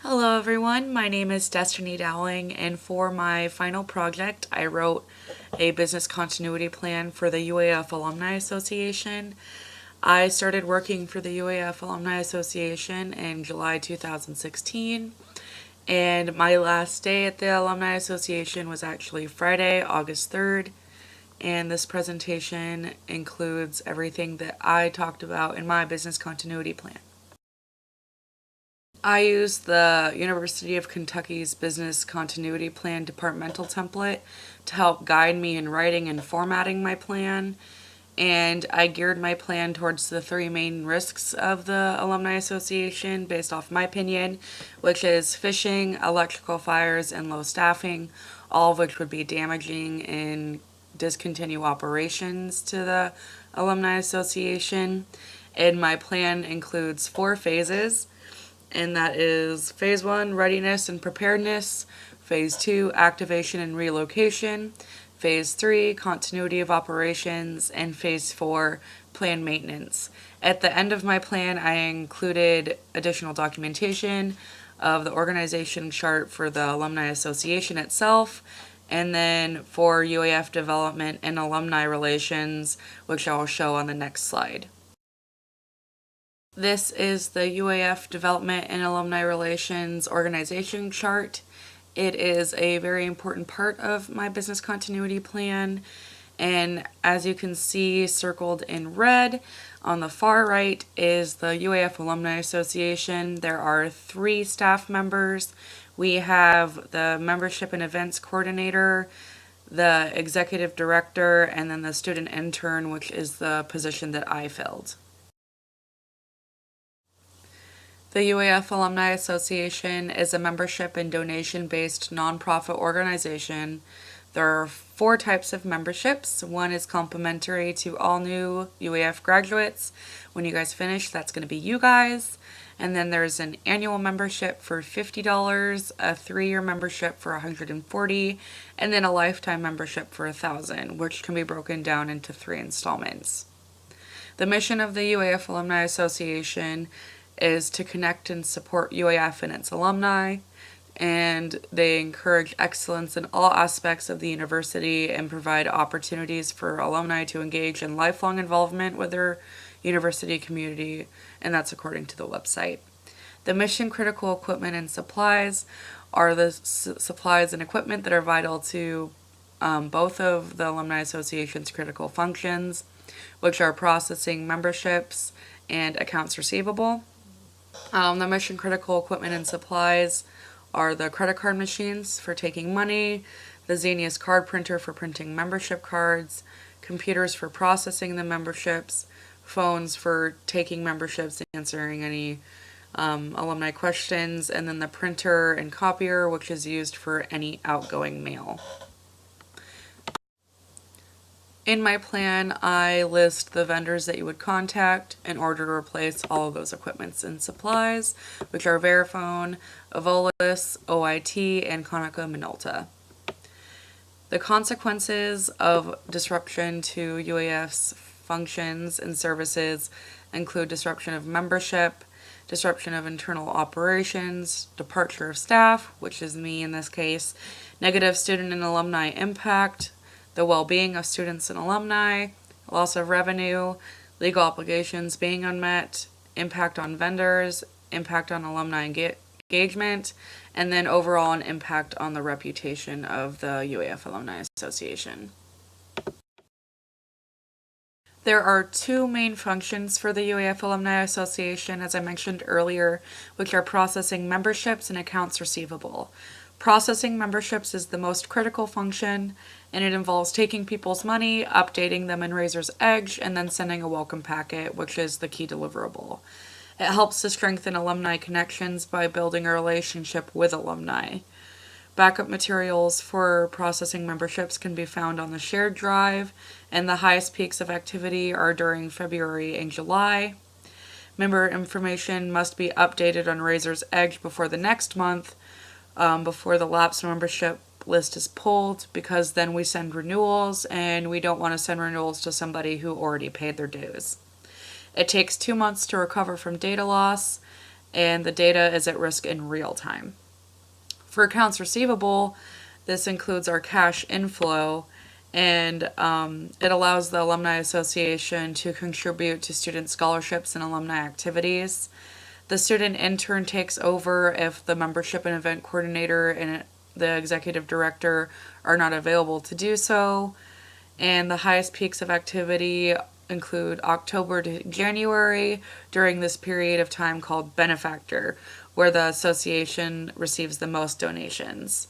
Hello everyone, my name is Destiny Dowling, and for my final project I wrote a business continuity plan for the UAF Alumni Association. I started working for the UAF Alumni Association in July 2016, and my last day at the Alumni Association was actually Friday, August 3rd, and this presentation includes everything that I talked about in my business continuity plan. I use the University of Kentucky's Business Continuity Plan departmental template to help guide me in writing and formatting my plan, and I geared my plan towards the three main risks of the Alumni Association based off my opinion, which is phishing, electrical fires, and low staffing, all of which would be damaging and discontinue operations to the Alumni Association. And my plan includes 4 phases, and that is phase 1, readiness and preparedness, phase 2, activation and relocation, phase 3, continuity of operations, and phase 4, plan maintenance. At the end of my plan, I included additional documentation of the organization chart for the Alumni Association itself, and then for UAF development and alumni relations, which I will show on the next slide. This is the UAF Development and Alumni Relations organization chart. It is a very important part of my business continuity plan, and as you can see circled in red on the far right is the UAF Alumni Association. There are 3 staff members. We have the Membership and Events Coordinator, the Executive Director, and then the Student Intern, which is the position that I filled. The UAF Alumni Association is a membership and donation-based nonprofit organization. There are 4 types of memberships. One is complimentary to all new UAF graduates. When you guys finish, that's going to be you guys. And then there's an annual membership for $50, a 3-year membership for $140, and then a lifetime membership for $1,000, which can be broken down into 3 installments. The mission of the UAF Alumni Association is to connect and support UAF and its alumni, and they encourage excellence in all aspects of the university and provide opportunities for alumni to engage in lifelong involvement with their university community, and that's according to the website. The mission critical equipment and supplies are the supplies and equipment that are vital to both of the Alumni Association's critical functions, which are processing memberships and accounts receivable. The mission critical equipment and supplies are the credit card machines for taking money, the Xenius card printer for printing membership cards, computers for processing the memberships, phones for taking memberships and answering any alumni questions, and then the printer and copier, which is used for any outgoing mail. In my plan, I list the vendors that you would contact in order to replace all of those equipments and supplies, which are Verifone, Evolus, OIT, and Konica Minolta. The consequences of disruption to UAF's functions and services include disruption of membership, disruption of internal operations, departure of staff, which is me in this case, negative student and alumni impact, the well-being of students and alumni, loss of revenue, legal obligations being unmet, impact on vendors, impact on alumni engagement, and then overall an impact on the reputation of the UAF Alumni Association. There are 2 main functions for the UAF Alumni Association, as I mentioned earlier, which are processing memberships and accounts receivable. Processing memberships is the most critical function, and it involves taking people's money, updating them in Raiser's Edge, and then sending a welcome packet, which is the key deliverable. It helps to strengthen alumni connections by building a relationship with alumni. Backup materials for processing memberships can be found on the shared drive, and the highest peaks of activity are during February and July. Member information must be updated on Raiser's Edge before the next month, before the lapsed membership list is pulled, because then we send renewals, and we don't want to send renewals to somebody who already paid their dues. It takes 2 months to recover from data loss, and the data is at risk in real time. For accounts receivable, this includes our cash inflow, and it allows the Alumni Association to contribute to student scholarships and alumni activities. The student intern takes over if the membership and event coordinator and the executive director are not available to do so. And the highest peaks of activity include October to January during this period of time called benefactor, where the association receives the most donations.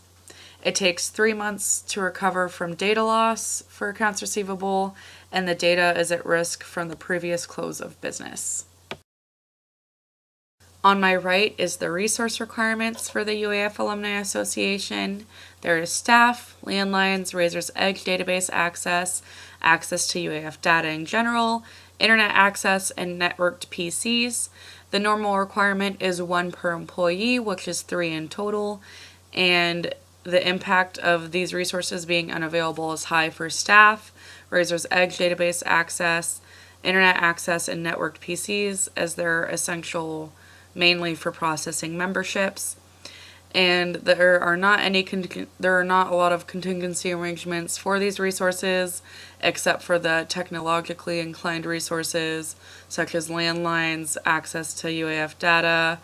It takes 3 months to recover from data loss for accounts receivable, and the data is at risk from the previous close of business. On my right is the resource requirements for the UAF Alumni Association. There is staff, landlines, Razor's Edge database access, access to UAF data in general, internet access, and networked PCs. The normal requirement is 1 per employee, which is 3 in total, and the impact of these resources being unavailable is high for staff, Razor's Edge database access, internet access, and networked PCs, as they're essential mainly for processing memberships. And there are not a lot of contingency arrangements for these resources, except for the technologically inclined resources such as landlines, access to UAF data,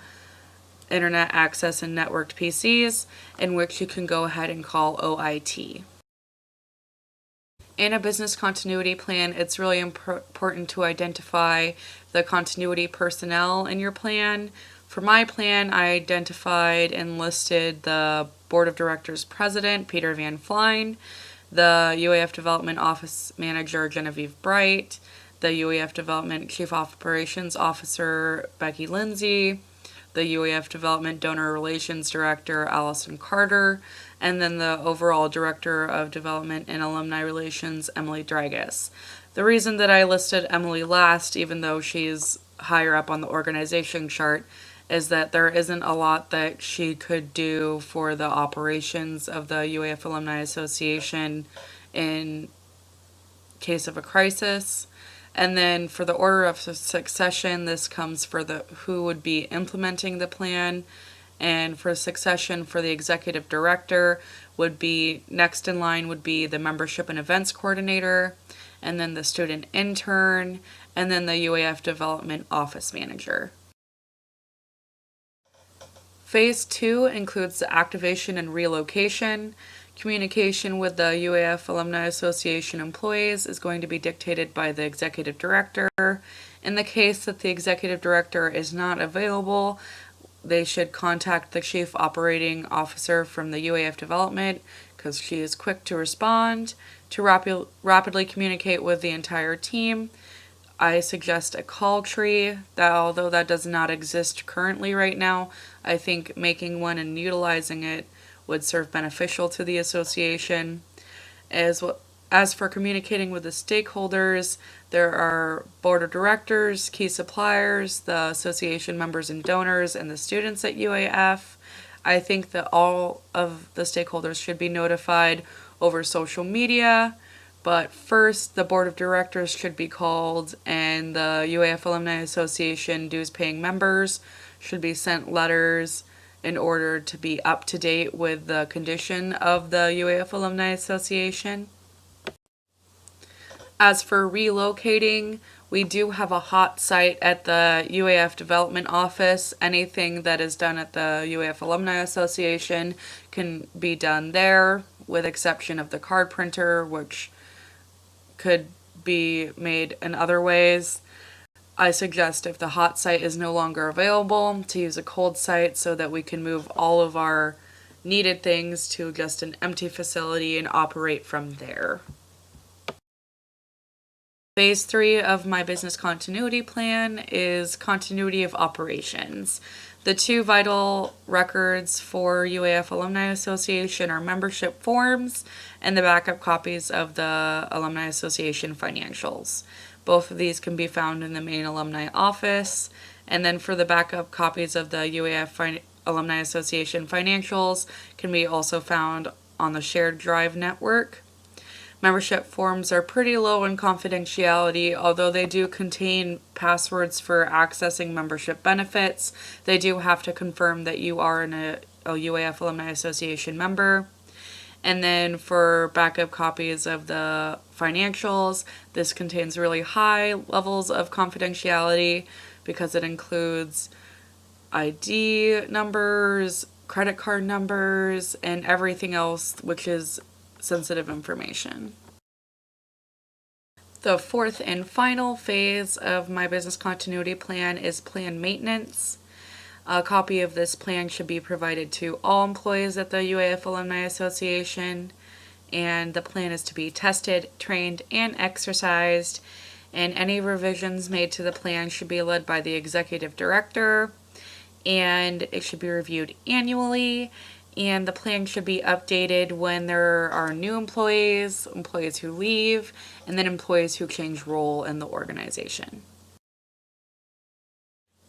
internet access, and networked PCs, in which you can go ahead and call OIT. In a business continuity plan, it's really important to identify the continuity personnel in your plan. For my plan, I identified and listed the Board of Directors President, Peter Van Flein, the UAF Development Office Manager, Genevieve Bright, the UAF Development Chief Operations Officer, Becky Lindsay, the UAF Development Donor Relations Director, Allison Carter, and then the overall Director of Development and Alumni Relations, Emily Dragas. The reason that I listed Emily last, even though she's higher up on the organization chart, is that there isn't a lot that she could do for the operations of the UAF Alumni Association in case of a crisis. And then for the order of succession, this comes for who would be implementing the plan. And for succession for the executive director would be, next in line would be the membership and events coordinator, and then the student intern, and then the UAF development office manager. Phase 2 includes the activation and relocation. Communication with the UAF Alumni Association employees is going to be dictated by the executive director. In the case that the executive director is not available, they should contact the chief operating officer from the UAF development, because she is quick to respond, to rapidly communicate with the entire team. I suggest a call tree, that although that does not exist currently right now, I think making one and utilizing it would serve beneficial to the association. As for communicating with the stakeholders, there are board of directors, key suppliers, the association members and donors, and the students at UAF. I think that all of the stakeholders should be notified over social media, but first the board of directors should be called, and the UAF Alumni Association dues-paying members should be sent letters in order to be up to date with the condition of the UAF Alumni Association. As for relocating, we do have a hot site at the UAF Development Office. Anything that is done at the UAF Alumni Association can be done there, with exception of the card printer, which could be made in other ways. I suggest, if the hot site is no longer available, to use a cold site so that we can move all of our needed things to just an empty facility and operate from there. Phase 3 of my business continuity plan is continuity of operations. The two vital records for UAF Alumni Association are membership forms and the backup copies of the Alumni Association financials. Both of these can be found in the main alumni office. And then for the backup copies of the UAF Alumni Association financials can be also found on the shared drive network. Membership forms are pretty low in confidentiality, although they do contain passwords for accessing membership benefits. They do have to confirm that you are a UAF Alumni Association member. And then for backup copies of the financials, this contains really high levels of confidentiality because it includes ID numbers, credit card numbers, and everything else which is sensitive information. The fourth and final phase of my business continuity plan is plan maintenance. A copy of this plan should be provided to all employees at the UAF Alumni Association, and the plan is to be tested, trained, and exercised, and any revisions made to the plan should be led by the executive director, and it should be reviewed annually, and the plan should be updated when there are new employees, employees who leave, and then employees who change role in the organization.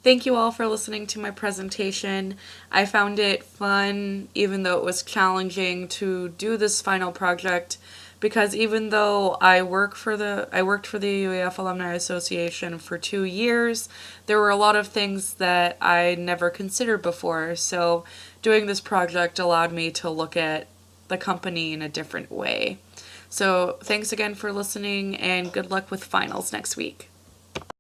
Thank you all for listening to my presentation. I found it fun, even though it was challenging to do this final project, because even though I worked for the UAF Alumni Association for 2 years, there were a lot of things that I never considered before. So doing this project allowed me to look at the company in a different way. So thanks again for listening, and good luck with finals next week.